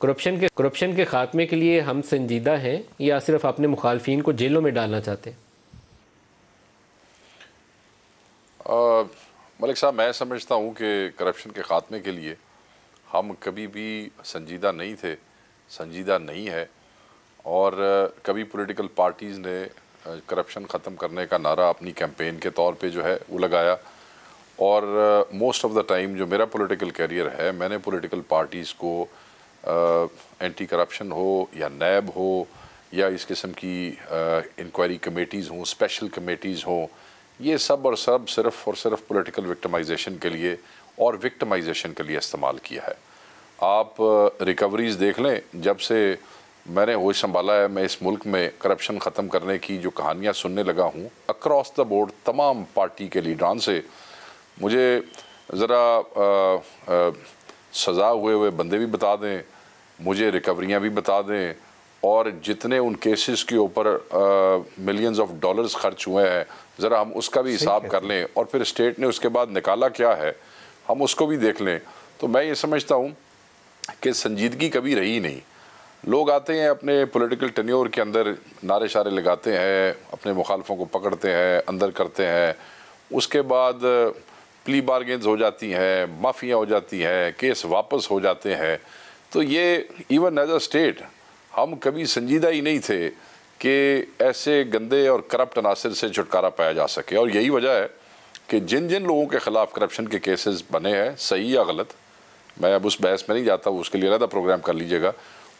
Corruption के खात्मे के लिए हम संजीदा हैं या सिर्फ अपने मुखालफिन को जेलों में डालना चाहते हैं? मलिक साहब, मैं समझता हूँ कि करप्शन के ख़ात्मे के लिए हम कभी भी संजीदा नहीं थे, संजीदा नहीं है। और कभी पॉलिटिकल पार्टीज़ ने करप्शन ख़त्म करने का नारा अपनी कैंपेन के तौर पे जो है वो लगाया। और मोस्ट ऑफ द टाइम जो मेरा पॉलिटिकल कैरियर है, मैंने पॉलिटिकल पार्टीज़ को एंटी करप्शन हो या नैब हो या इस किस्म की इंक्वायरी कमेटीज़ हों, स्पेशल कमेटीज़ हों, ये सब और सब सिर्फ़ और सिर्फ पॉलिटिकल विक्टिमाइजेशन के लिए और विक्टिमाइजेशन के लिए इस्तेमाल किया है। आप रिकवरीज़ देख लें, जब से मैंने होश संभाला है, मैं इस मुल्क में करप्शन ख़त्म करने की जो कहानियाँ सुनने लगा हूँ अक्रॉस द बोर्ड तमाम पार्टी के लीडरान से। मुझे ज़रा सज़ा हुए बंदे भी बता दें, मुझे रिकवरियाँ भी बता दें, और जितने उन केसेस के ऊपर मिलियंस ऑफ डॉलर्स खर्च हुए हैं ज़रा हम उसका भी हिसाब कर लें, और फिर स्टेट ने उसके बाद निकाला क्या है हम उसको भी देख लें। तो मैं ये समझता हूँ कि संजीदगी कभी रही नहीं। लोग आते हैं अपने पॉलिटिकल टेन्योर के अंदर, नारे शारे लगाते हैं, अपने मुखालफों को पकड़ते हैं, अंदर करते हैं, उसके बाद प्ली बार्गेन्स हो जाती हैं, माफ़ियाँ हो जाती हैं, केस वापस हो जाते हैं। तो ये इवन एज अ स्टेट हम कभी संजीदा ही नहीं थे कि ऐसे गंदे और करप्ट अनासर से छुटकारा पाया जा सके। और यही वजह है कि जिन जिन लोगों के ख़िलाफ़ करप्शन के केसेस बने हैं, सही या गलत, मैं अब उस बहस में नहीं जाता, उसके लिए अलग प्रोग्राम कर लीजिएगा,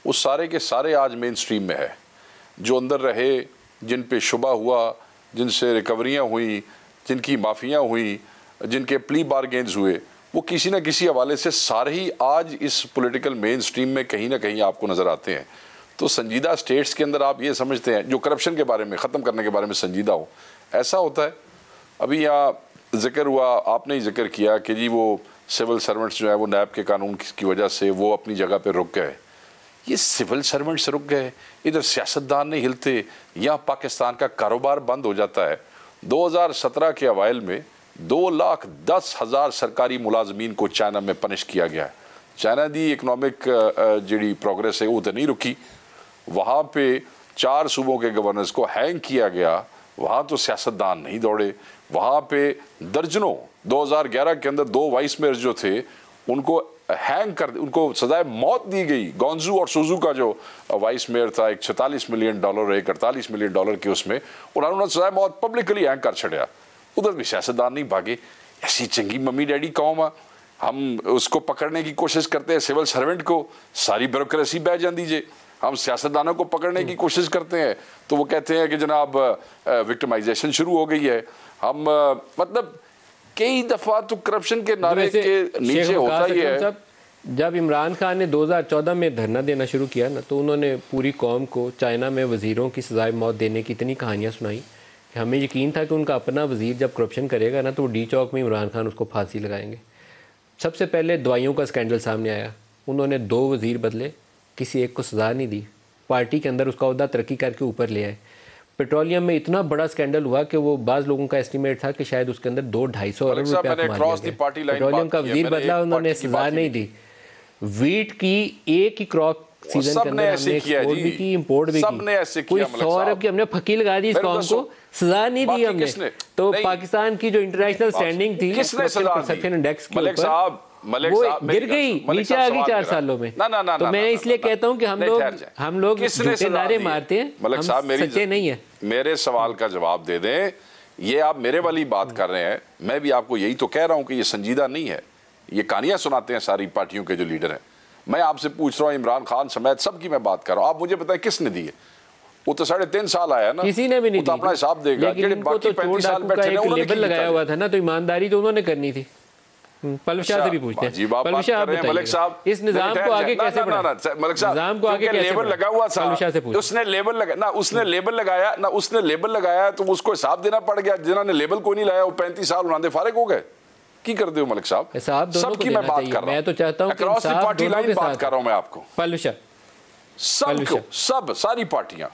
उस सारे के सारे आज मेन स्ट्रीम में है। जो अंदर रहे, जिन पे शुबा हुआ, जिनसे रिकवरियाँ हुई, जिनकी माफ़ियाँ हुई, जिनके प्ली बारगेन्स हुए, वो किसी न किसी हवाले से सारे ही आज इस पॉलिटिकल मेन स्ट्रीम में कहीं ना कहीं आपको नज़र आते हैं। तो संजीदा स्टेट्स के अंदर आप ये समझते हैं जो करप्शन के बारे में, ख़त्म करने के बारे में संजीदा हो, ऐसा होता है। अभी यहाँ जिक्र हुआ, आपने ही जिक्र किया कि जी वो सिविल सर्वेंट्स जो है वो नैब के कानून की वजह से वो अपनी जगह पे रुक गए। ये सिविल सर्वेंट्स रुक गए, इधर सियासतदान नहीं हिलते, यहाँ पाकिस्तान का कारोबार बंद हो जाता है। 2017 के अवाइल में 2,10,000 सरकारी मुलाजमीन को चाइना में पनिश किया गया है। चाइना दी इकनॉमिक जी प्रोग्रेस है वो तो नहीं रुकी, वहाँ पे 4 सूबों के गवर्नर्स को हैंग किया गया, वहाँ तो सियासतदान नहीं दौड़े। वहाँ पे दर्जनों 2011 के अंदर 2 वाइस मेयर जो थे उनको हैंग कर, उनको सजाए मौत दी गई। गोंजू और सुजू का जो वाइस मेयर था, एक $46 मिलियन और एक $48 मिलियन के, उसमें उन्होंने सजाए मौत पब्लिकली हैंग कर छड़िया। उधर भी सियासतदान नहीं भागे। ऐसी चंगी मम्मी डैडी कौम आ, हम उसको पकड़ने की कोशिश करते हैं सिविल सर्वेंट को, सारी ब्यूरोक्रेसी बह जाती जे। हम सियासतदानों को पकड़ने की कोशिश करते हैं तो वो कहते हैं कि जनाब विक्टिमाइजेशन शुरू हो गई है। हम मतलब कई दफ़ा तो करप्शन के नारे के नीचे होता ही है। जब इमरान खान ने 2014 में धरना देना शुरू किया ना, तो उन्होंने पूरी कौम को चाइना में वज़ीरों की सजाए मौत देने की इतनी कहानियाँ सुनाई कि हमें यकीन था कि उनका अपना वज़ीर जब करप्शन करेगा ना तो डी चौक में इमरान खान उसको फांसी लगाएंगे। सबसे पहले दवाइयों का स्कैंडल सामने आया, उन्होंने 2 वज़ीर बदले, किसी एक को सज़ा नहीं दी, पार्टी के अंदर उसका ओहदा तरक्की करके ऊपर ले आए। पेट्रोलियम में इतना बड़ा स्कैंडल हुआ कि वो बाज़ लोगों का एस्टीमेट था कि शायद उसके अंदर 200-250 अरब रुपया कमा लिया गया। पेट्रोलियम का वज़ीर बदला, उन्होंने सज़ा नहीं दी। वीट की एक ही क्रॉप सीजन के अंदर हमने एक्सपोर्ट भी की, इंपोर्ट भी की, कोई 100 अरब की हमने फकीर लगा दी, इस कौम को सजा नहीं दी हमने। तो पाकिस्तान की जो इंटरनेशनल स्टैंडिंग थी परसेप्शन इंडेक्स के ऊपर वो गिर गई, नीचे आ गई 4 सालों में। तो मैं इसलिए कहता हूँ कि हम लोग झूठे नारे मारते हैं, हम सच्चे नहीं है। मेरे सवाल का जवाब दे दें। ये आप मेरे वाली बात कर रहे हैं, मैं भी आपको यही तो कह रहा हूँ कि ये संजीदा नहीं है। ये कहानियां सुनाते हैं सारी पार्टियों के जो लीडर हैं। मैं आपसे पूछ रहा हूँ, इमरान खान समेत सबकी मैं बात कर रहा हूँ, आप मुझे बताएं किसने दी है? वो तो 3.5 साल आया ना, किसी ने भी नहीं दी। तो अपना हिसाब देगा। लेकिन बाकी 35 साल बैठे हैं, उन्होंने लेबल लगाया हुआ था ना, तो ईमानदारी तो उन्होंने करनी थी। पलवश शाह से भी पूछते हैं, पलवश शाह मलिक साहब इस निजाम को आगे कैसे बढ़ाना? मलिक साहब निजाम को आगे कैसे लेबल लगा हुआ था, उसने लेबल लगा ना, उसने लेबल लगाया तो उसको हिसाब देना पड़ गया। जिन्होंने लेबल को नहीं लाया वो 35 साल उन्होंने फारिग हो गए। की कर दो मलिक साहब, सबकी मैं बात कर रहा हूँ, मैं तो चाहता हूँ अक्रॉस द पार्टी लाइन बात कर रहा हूँ मैं आपको। पलवश शाह सबको, सब सारी पार्टियां